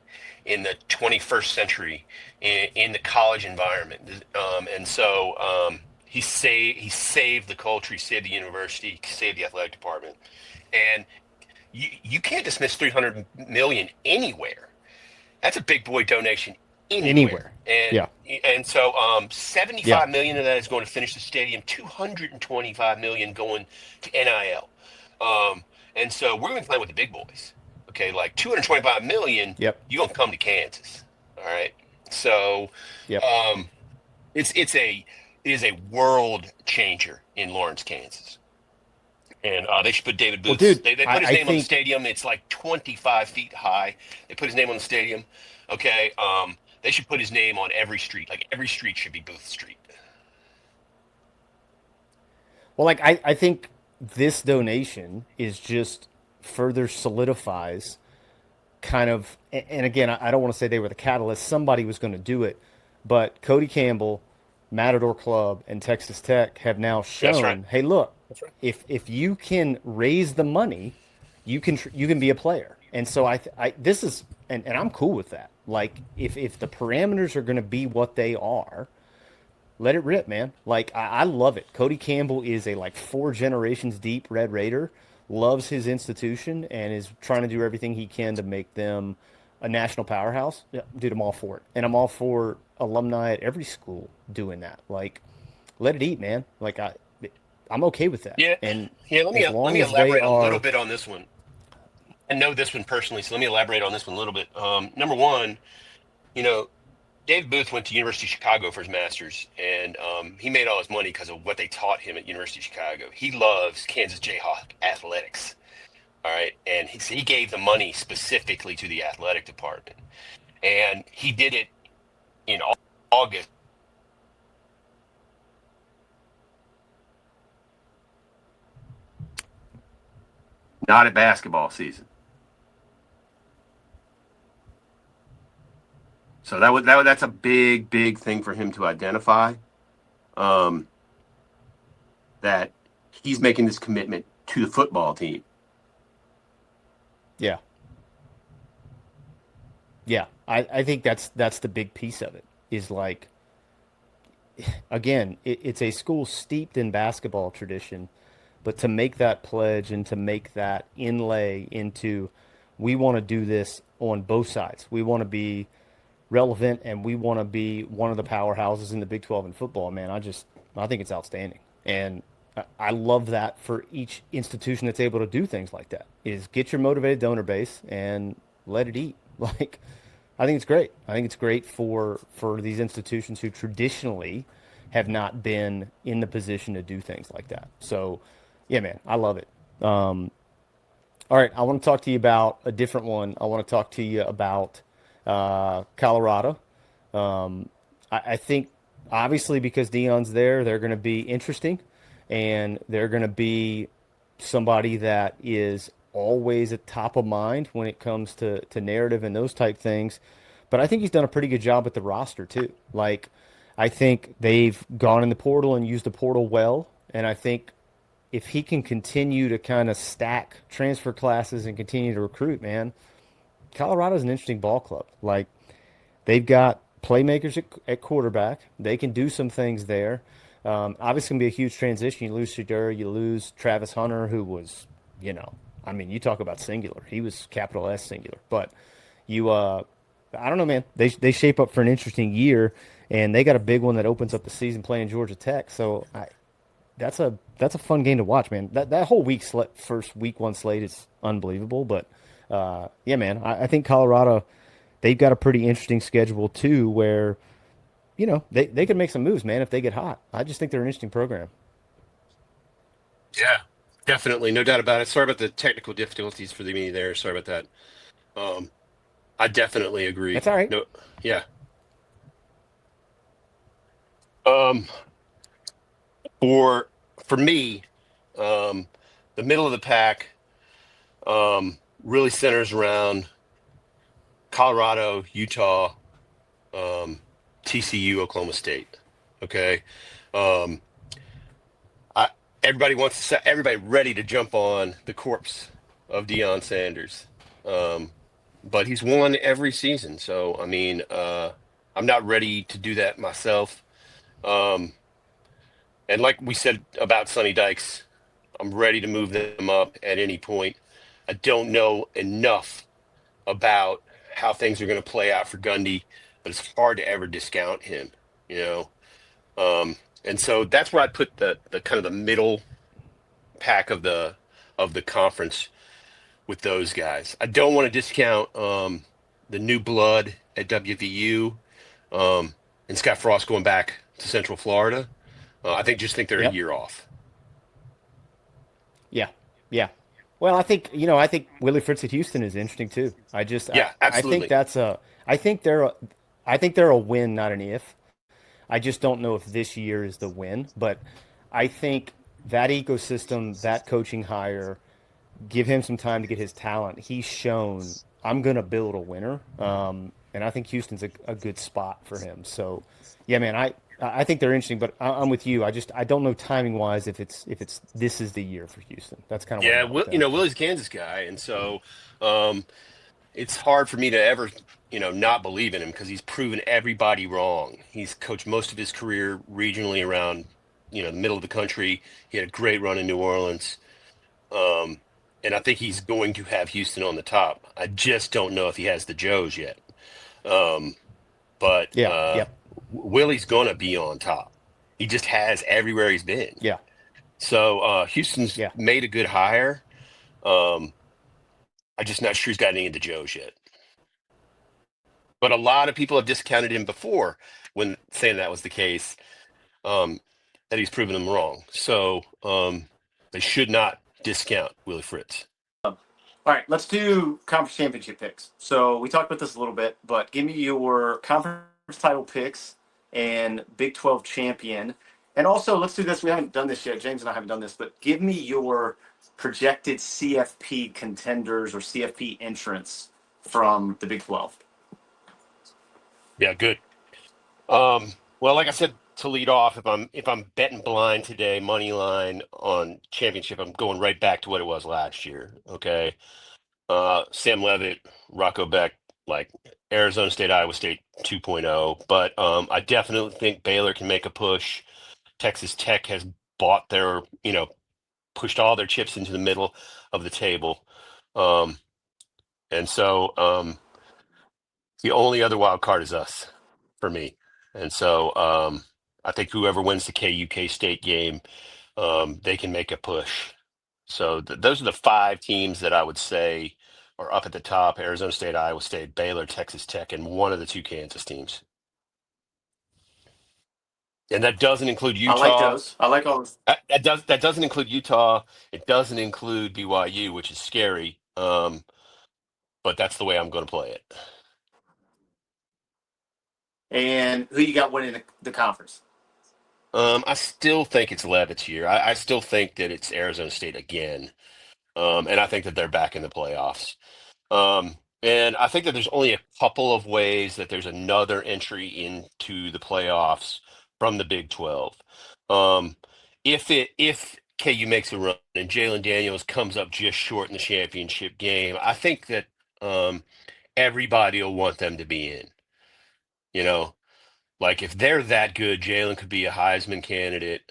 [SPEAKER 2] in the 21st century in the college environment. And so he saved the culture, he saved the university, he saved the athletic department, and you can't dismiss 300 million anywhere. That's a big boy donation anywhere.
[SPEAKER 1] Anywhere.
[SPEAKER 2] And
[SPEAKER 1] Yeah.
[SPEAKER 2] and so
[SPEAKER 1] Yeah.
[SPEAKER 2] 75 million of that is going to finish the stadium, 225 million going to NIL. And so we're going to play with the big boys. Okay, like 225 million,
[SPEAKER 1] Yep.
[SPEAKER 2] you're going to come to Kansas. All right. So
[SPEAKER 1] Yep.
[SPEAKER 2] um it is a world changer in Lawrence, Kansas. And they should put David
[SPEAKER 1] Well,
[SPEAKER 2] Booth's.
[SPEAKER 1] dude,
[SPEAKER 2] They
[SPEAKER 1] I,
[SPEAKER 2] put his
[SPEAKER 1] I
[SPEAKER 2] name on the
[SPEAKER 1] think
[SPEAKER 2] stadium. It's like 25 feet high. They put his name on the stadium. Okay. They should put his name on every street. Like every street should be Booth Street.
[SPEAKER 1] I think this donation is just further solidifies kind of, and again, I don't want to say they were the catalyst. Somebody was going to do it, but Cody Campbell, Matador Club, and Texas Tech have now
[SPEAKER 2] That's right.
[SPEAKER 1] shown, hey, look,
[SPEAKER 2] That's right.
[SPEAKER 1] if you can raise the money, you can be a player. And so I this is and I'm cool with that. Like if the parameters are going to be what they are, let it rip, man. Like I love it. Cody Campbell is a like four generations deep Red Raider, loves his institution, and is trying to do everything he can to make them a national powerhouse. Yeah, dude, I'm all for it, and I'm all for alumni at every school doing that. Like, let it eat, man. I'm okay with that,
[SPEAKER 2] Yeah.
[SPEAKER 1] and
[SPEAKER 2] Yeah. Let me
[SPEAKER 1] as
[SPEAKER 2] let
[SPEAKER 1] long
[SPEAKER 2] me
[SPEAKER 1] as they
[SPEAKER 2] elaborate a little
[SPEAKER 1] are,
[SPEAKER 2] bit on this one. I know this one personally, so let me elaborate on this one a little bit. Number one, you know, Dave Booth went to University of Chicago for his master's, and he made all his money because of what they taught him at University of Chicago. He loves Kansas Jayhawk athletics. All right, and he gave the money specifically to the athletic department, and he did it in August. Not a basketball season. So that's a big thing for him to identify. Um, that he's making this commitment to the football team.
[SPEAKER 1] Yeah. Yeah. I think that's the big piece of it is like, again, it's a school steeped in basketball tradition, but to make that pledge and to make that inlay into, we want to do this on both sides. We want to be relevant and we want to be one of the powerhouses in the Big 12 in football, man. I think it's outstanding. And I love that for each institution that's able to do things like that is get your motivated donor base and let it eat. Like, I think it's great. I think it's great for these institutions who traditionally have not been in the position to do things like that. So, yeah, man, I love it. All right, I want to talk to you about a different one. I want to talk to you about Colorado. I think obviously because Dion's there, they're going to be interesting, and they're going to be somebody that is always at top of mind when it comes to narrative and those type things. But I think he's done a pretty good job with the roster too. Like, I think they've gone in the portal and used the portal well, and I think if he can continue to kind of stack transfer classes and continue to recruit, man, Colorado's an interesting ball club. Like, they've got playmakers at quarterback. They can do some things there. Obviously, going to be a huge transition. You lose Shadur, you lose Travis Hunter, who was, I mean, you talk about singular. He was capital S singular. But you, I don't know, man. They shape up for an interesting year, and they got a big one that opens up the season playing Georgia Tech. So that's a fun game to watch, man. That whole first week one slate is unbelievable. But yeah, man, I think Colorado, they've got a pretty interesting schedule too, where they can make some moves, man, if they get hot. I just think they're an interesting program.
[SPEAKER 2] Yeah, definitely, no doubt about it. Sorry about the technical difficulties for the me there. Sorry about that. I definitely agree.
[SPEAKER 1] That's all right.
[SPEAKER 2] No, yeah. Um, for for me, um, the middle of the pack really centers around Colorado, Utah, um, TCU, Oklahoma State. Okay. Um, I, everybody wants to set everybody ready to jump on the corpse of Deion Sanders. Um, but he's won every season. So, I mean, I'm not ready to do that myself. Um, and like we said about Sonny Dykes, I'm ready to move them up at any point. I don't know enough about how things are going to play out for Gundy, but it's hard to ever discount him, you know. And so that's where I put the kind of the middle pack of the conference with those guys. I don't want to discount the new blood at WVU um, and Scott Frost going back to Central Florida. Just think they're a
[SPEAKER 1] Yep.
[SPEAKER 2] year off.
[SPEAKER 1] Yeah. Yeah. Well, I think Willie Fritz at Houston is interesting too.
[SPEAKER 2] Yeah,
[SPEAKER 1] I think
[SPEAKER 2] absolutely.
[SPEAKER 1] that's a I think they're a, I think they're a win, not an if. I just don't know if this year is the win, but I think that ecosystem, that coaching hire, give him some time to get his talent. He's shown I'm going to build a winner, and I think Houston's a good spot for him. So, yeah, man, I think they're interesting, but I'm with you. I don't know timing wise if it's this is the year for Houston. That's kind of where I'm
[SPEAKER 2] Yeah,
[SPEAKER 1] at with them.
[SPEAKER 2] Willie's a Kansas guy, and so um, it's hard for me to ever, not believe in him because he's proven everybody wrong. He's coached most of his career regionally around, the middle of the country. He had a great run in New Orleans. Um, and I think he's going to have Houston on the top. I just don't know if he has the Joes yet. Um, but
[SPEAKER 1] Yeah, yep,
[SPEAKER 2] Willie's going to be on top. He just has everywhere he's been.
[SPEAKER 1] yeah,
[SPEAKER 2] So Houston's
[SPEAKER 1] yeah.
[SPEAKER 2] made a good hire. Um, I'm just not sure he's got any of the Joes yet. But a lot of people have discounted him before when saying that was the case, um, that he's proven them wrong. So they should not discount Willie Fritz.
[SPEAKER 1] All right, let's do conference championship picks. So we talked about this a little bit, but give me your conference title picks and Big 12 champion. And also, let's do this. We haven't done this yet. James and I haven't done this, but give me your projected CFP contenders or CFP entrants from the Big 12.
[SPEAKER 2] Yeah, good. Well, like I said to lead off, if I'm betting blind today, money line on championship, I'm going right back to what it was last year. Okay. Sam Levitt, Rocco Beck, like Arizona State, Iowa State 2.0. But I definitely think Baylor can make a push. Texas Tech has bought their, pushed all their chips into the middle of the table. Um, and so the only other wild card is us for me. And so I think whoever wins the KU State game, they can make a push. So those are the five teams that I would say are up at the top: Arizona State, Iowa State, Baylor, Texas Tech, and one of the two Kansas teams. And that doesn't include
[SPEAKER 1] I like
[SPEAKER 2] Utah.
[SPEAKER 1] those. I like all those.
[SPEAKER 2] That doesn't include Utah. It doesn't include BYU, which is scary. But that's the way I'm going to play it.
[SPEAKER 1] And who you got winning the conference?
[SPEAKER 2] I still think it's Levitt's year. I still think that it's Arizona State again. And I think that they're back in the playoffs. And I think that there's only a couple of ways that there's another entry into the playoffs from the Big 12. Um, if KU makes a run and Jalen Daniels comes up just short in the championship game, I think that um, everybody will want them to be in. You know, like if they're that good, Jalen could be a Heisman candidate.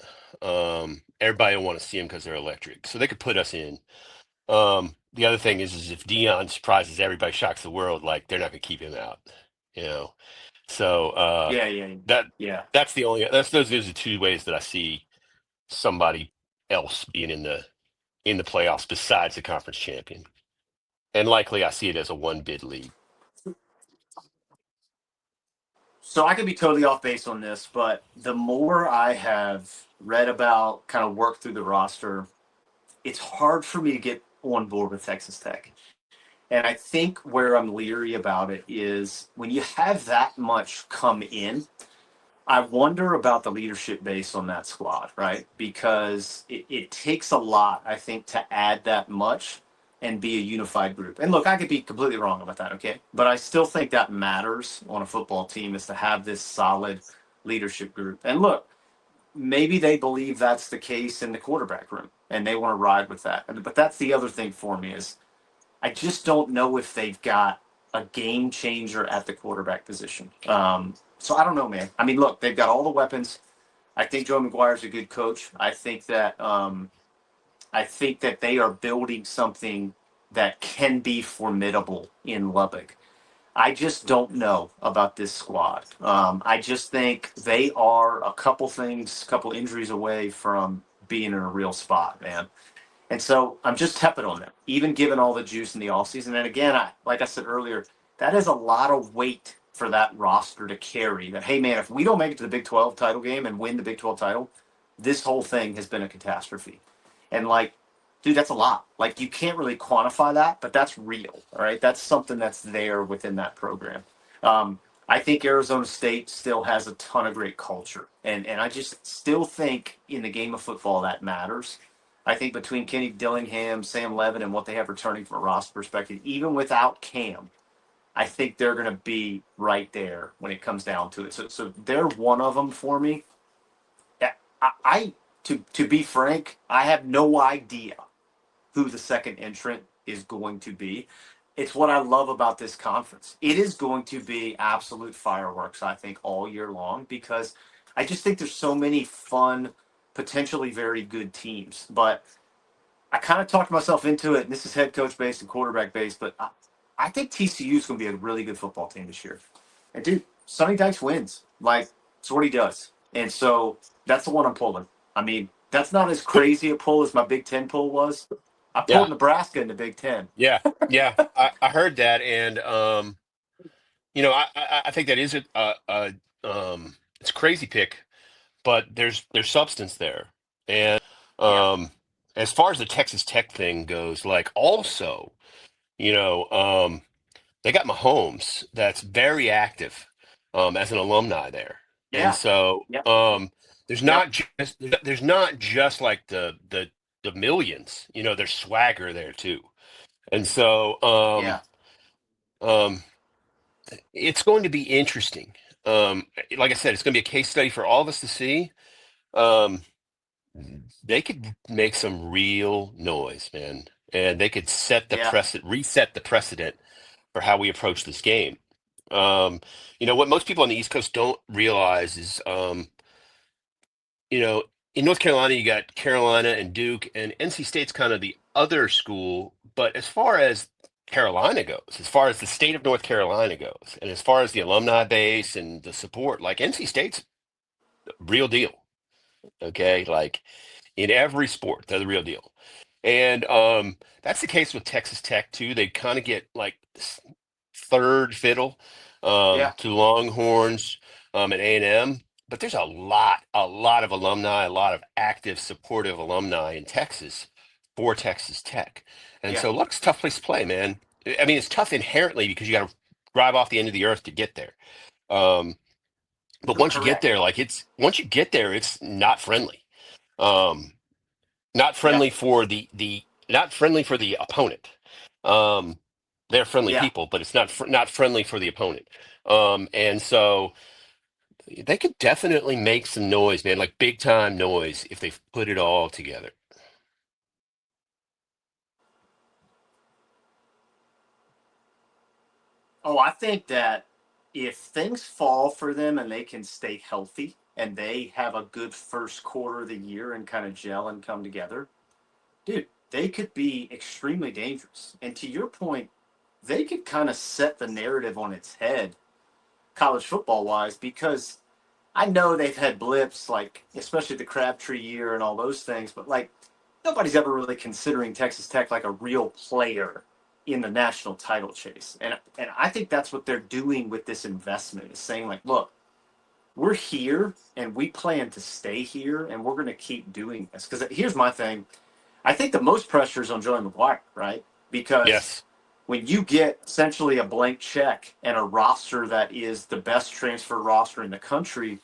[SPEAKER 2] Everybody will want to see him because they're electric, so they could put us in. The other thing is if Dion surprises everybody, shocks the world, like they're not gonna keep him out, you know. So
[SPEAKER 1] Yeah, yeah,
[SPEAKER 2] that
[SPEAKER 1] yeah.
[SPEAKER 2] that's the only that's those are the two ways that I see somebody else being in the playoffs besides the conference champion. And likely I see it as a one bid league.
[SPEAKER 1] So I could be totally off base on this, but the more I have read about, kind of worked through the roster, it's hard for me to get on board with Texas Tech. And I think where I'm leery about it is when you have that much come in, I wonder about the leadership base on that squad, right? Because it takes a lot, I think, to add that much and be a unified group. And look, I could be completely wrong about that, okay? But I still think that matters on a football team is to have this solid leadership group. And look, maybe they believe that's the case in the quarterback room and they want to ride with that. But that's the other thing for me is I just don't know if they've got a game changer at the quarterback position. So I don't know, man. I mean, look, they've got all the weapons. I think Joe McGuire's a good coach. I think that they are building something that can be formidable in Lubbock. I just don't know about this squad. I just think they are a couple things, a couple injuries away from being in a real spot, man. And so I'm just tepid on them, even given all the juice in the offseason. And again, like I said earlier, that is a lot of weight for that roster to carry. That, hey, man, if we don't make it to the Big 12 title game and win the Big 12 title, this whole thing has been a catastrophe. And like, dude, that's a lot. Like, you can't really quantify that, but that's real. All right. That's something that's there within that program. Um, I think Arizona State still has a ton of great culture. And I just still think in the game of football that matters. I think between Kenny Dillingham, Sam Levin, and what they have returning from a roster perspective, even without Cam, I think they're going to be right there when it comes down to it. So they're one of them for me. I to be frank, I have no idea who the second entrant is going to be. It's what I love about this conference. It is going to be absolute fireworks, I think, all year long because I just think there's so many fun, potentially very good teams. But I kind of talked myself into it, and this is head coach based and quarterback based, but I think TCU is going to be a really good football team this year. And dude, Sonny Dykes wins. Like, it's what he does. And so that's the one I'm pulling. I mean, that's not as crazy a pull as my Big Ten pull was. I
[SPEAKER 2] Yeah,
[SPEAKER 1] pulled Nebraska in the Big Ten.
[SPEAKER 2] yeah, yeah. I heard that, and I think that is it's a crazy pick, but there's substance there, and
[SPEAKER 1] Yeah.
[SPEAKER 2] um, as far as the Texas Tech thing goes, like also, you know, they got Mahomes that's very active as an alumni there, and
[SPEAKER 3] Yeah.
[SPEAKER 2] so
[SPEAKER 3] Yep.
[SPEAKER 2] there's
[SPEAKER 3] Yep.
[SPEAKER 2] not just like the millions, you know, there's swagger there too, and so
[SPEAKER 3] Yeah.
[SPEAKER 2] um, it's going to be interesting. Like I said, it's going to be a case study for all of us to see. Um, they could make some real noise, man, and they could
[SPEAKER 3] Yeah.
[SPEAKER 2] reset the precedent for how we approach this game. Um, what most people on the East Coast don't realize is, you know, in North Carolina, you got Carolina and Duke, and NC State's kind of the other school. But as far as Carolina goes, as far as the state of North Carolina goes, and as far as the alumni base and the support, like NC State's real deal. Okay, like in every sport, they're the real deal. And that's the case with Texas Tech too. They kind of get like third fiddle
[SPEAKER 3] Yeah.
[SPEAKER 2] to Longhorns and A&M, but there's a lot of alumni, a lot of active, supportive alumni in Texas for Texas Tech. And
[SPEAKER 3] Yeah.
[SPEAKER 2] so look's a tough place to play, man. I mean, it's tough inherently because you got to drive off the end of the earth to get there. Um, but once you get
[SPEAKER 3] Correct.
[SPEAKER 2] there, it's not friendly. Um, not
[SPEAKER 3] Yeah.
[SPEAKER 2] friendly for the not friendly for the opponent. Um, they're friendly
[SPEAKER 3] Yeah.
[SPEAKER 2] people, but it's not friendly for the opponent. And so they could definitely make some noise, man, like big time noise if they put it all together.
[SPEAKER 3] Oh, I think that if things fall for them and they can stay healthy and they have a good first quarter of the year and kind of gel and come together, dude, they could be extremely dangerous. And to your point, they could kind of set the narrative on its head, college football wise, because I know they've had blips, like especially the Crabtree year and all those things, but like nobody's ever really considering Texas Tech like a real player in the national title chase. And I think that's what they're doing with this investment is saying like, look, we're here and we plan to stay here and we're going to keep doing this. Because here's my thing. I think the most pressure is on Joey McGuire, right? Because
[SPEAKER 2] Yes.
[SPEAKER 3] when you get essentially a blank check and a roster that is the best transfer roster in the country,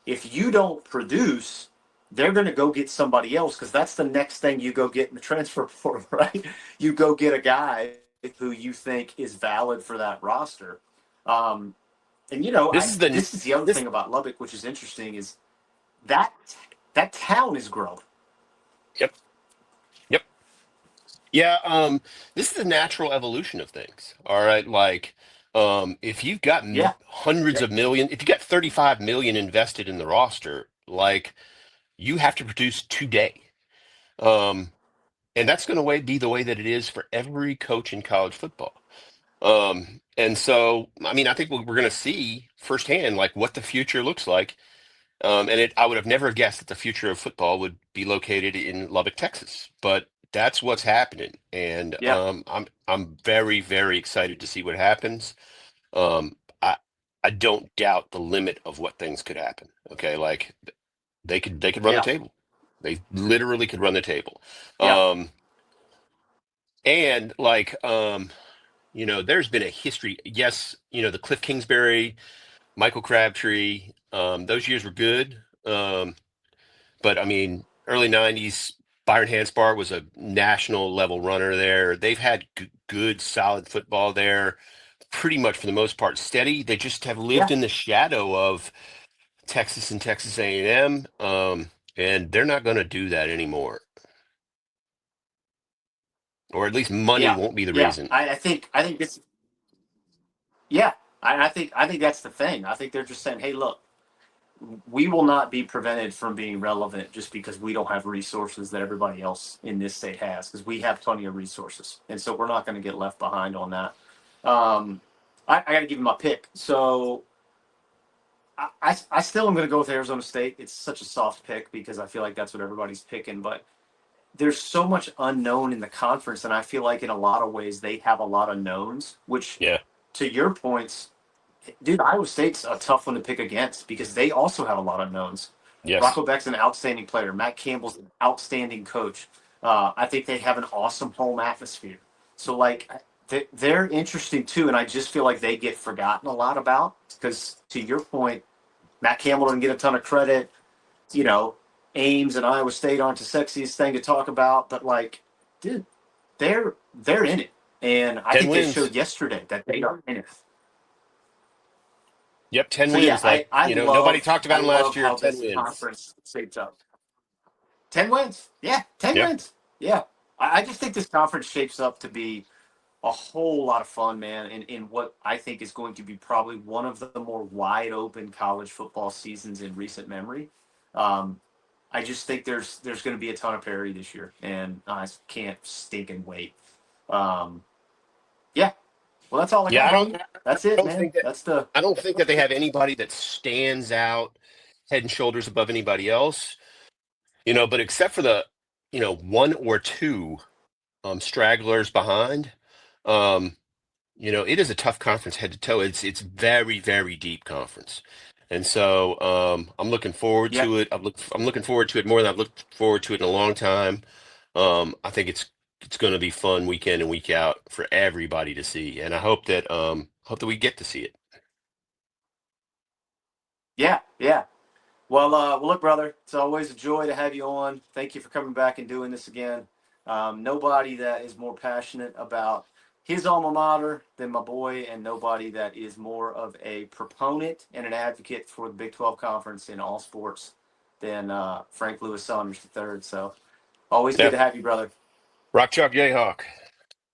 [SPEAKER 3] if you don't produce, they're going to go get somebody else because that's the next thing you go get in the transfer portal, right? You go get a guy who you think is valid for that roster. Um, and
[SPEAKER 2] This is the
[SPEAKER 3] this is the other
[SPEAKER 2] this
[SPEAKER 3] thing about Lubbock, which is interesting, is that that town is growing.
[SPEAKER 2] Yep. Yep. Yeah, this is the natural evolution of things. All right, like if you've got
[SPEAKER 3] Yeah,
[SPEAKER 2] hundreds of million, if you got 35 million invested in the roster, like you have to produce today. Um, and that's going to be the way that it is for every coach in college football. And so, I mean, I think we're going to see firsthand like what the future looks like. I would have never guessed that the future of football would be located in Lubbock, Texas, but that's what's happening, and
[SPEAKER 3] yeah,
[SPEAKER 2] I'm very, very excited to see what happens. Um, I I don't doubt the limit of what things could happen. Okay, like they could run the
[SPEAKER 3] yeah,
[SPEAKER 2] table. They literally could run the table.
[SPEAKER 3] yeah,
[SPEAKER 2] Um, and like there's been a history. Yes, the Cliff Kingsbury, Michael Crabtree, those years were good. But I mean, early '90s, Byron Hanspart was a national level runner there. They've had good, solid football there, pretty much for the most part steady. They just have lived
[SPEAKER 3] yeah,
[SPEAKER 2] in the shadow of Texas and Texas A&M, and they're not going to do that anymore, or at least money
[SPEAKER 3] yeah,
[SPEAKER 2] won't be the
[SPEAKER 3] yeah.
[SPEAKER 2] reason.
[SPEAKER 3] I think this. Yeah, I think that's the thing. I think they're just saying, hey, look, we will not be prevented from being relevant just because we don't have resources that everybody else in this state has, because we have plenty of resources, and so we're not going to get left behind on that. Um, I got to give you my pick. So I still am going to go with Arizona State. It's such a soft pick because I feel like that's what everybody's picking, but there's so much unknown in the conference, and I feel like in a lot of ways they have a lot of knowns. Which,
[SPEAKER 2] Yeah.
[SPEAKER 3] to your points, dude, Iowa State's a tough one to pick against because they also have a lot of knowns.
[SPEAKER 2] Yes.
[SPEAKER 3] Rocco Beck's an outstanding player. Matt Campbell's an outstanding coach. I think they have an awesome home atmosphere. So like they're interesting too, and I just feel like they get forgotten a lot about because to your point, Matt Campbell doesn't get a ton of credit. You know, Ames and Iowa State aren't the sexiest thing to talk about, but like, dude, they're in it, and I
[SPEAKER 2] 10
[SPEAKER 3] think they
[SPEAKER 2] wins.
[SPEAKER 3] showed yesterday that they are in it.
[SPEAKER 2] Yep, 10
[SPEAKER 3] So yeah,
[SPEAKER 2] wins. Like, nobody talked
[SPEAKER 3] I
[SPEAKER 2] about him last
[SPEAKER 3] love
[SPEAKER 2] year.
[SPEAKER 3] how
[SPEAKER 2] 10
[SPEAKER 3] this
[SPEAKER 2] wins.
[SPEAKER 3] conference shapes up. 10 wins, yeah, ten
[SPEAKER 2] Yep.
[SPEAKER 3] wins, yeah. I just think this conference shapes up to be a whole lot of fun, man, in what I think is going to be probably one of the more wide open college football seasons in recent memory. Um, I just think there's going to be a ton of parity this year, and I can't stinking wait. Um, yeah, well, that's all I
[SPEAKER 2] Yeah,
[SPEAKER 3] got,
[SPEAKER 2] I don't
[SPEAKER 3] homie. That's
[SPEAKER 2] I
[SPEAKER 3] it,
[SPEAKER 2] don't
[SPEAKER 3] man.
[SPEAKER 2] think that
[SPEAKER 3] That's the
[SPEAKER 2] I don't think that they have anybody that stands out head and shoulders above anybody else. But except for the, one or two stragglers behind, um, it is a tough conference head to toe. It's very, very deep conference. And so I'm looking forward
[SPEAKER 3] yeah,
[SPEAKER 2] to it. I'm looking forward to it more than I've looked forward to it in a long time. I think it's going to be fun week in and week out for everybody to see, and I hope that we get to see it.
[SPEAKER 3] yeah, yeah. Well, look, brother, it's always a joy to have you on. Thank you for coming back and doing this again. Nobody that is more passionate about his alma mater than my boy, and nobody that is more of a proponent and an advocate for the Big 12 Conference in all sports than Frank Lewis Saunders III. So always good
[SPEAKER 2] Yeah,
[SPEAKER 3] to have you, brother.
[SPEAKER 2] Rock Chalk Jayhawk.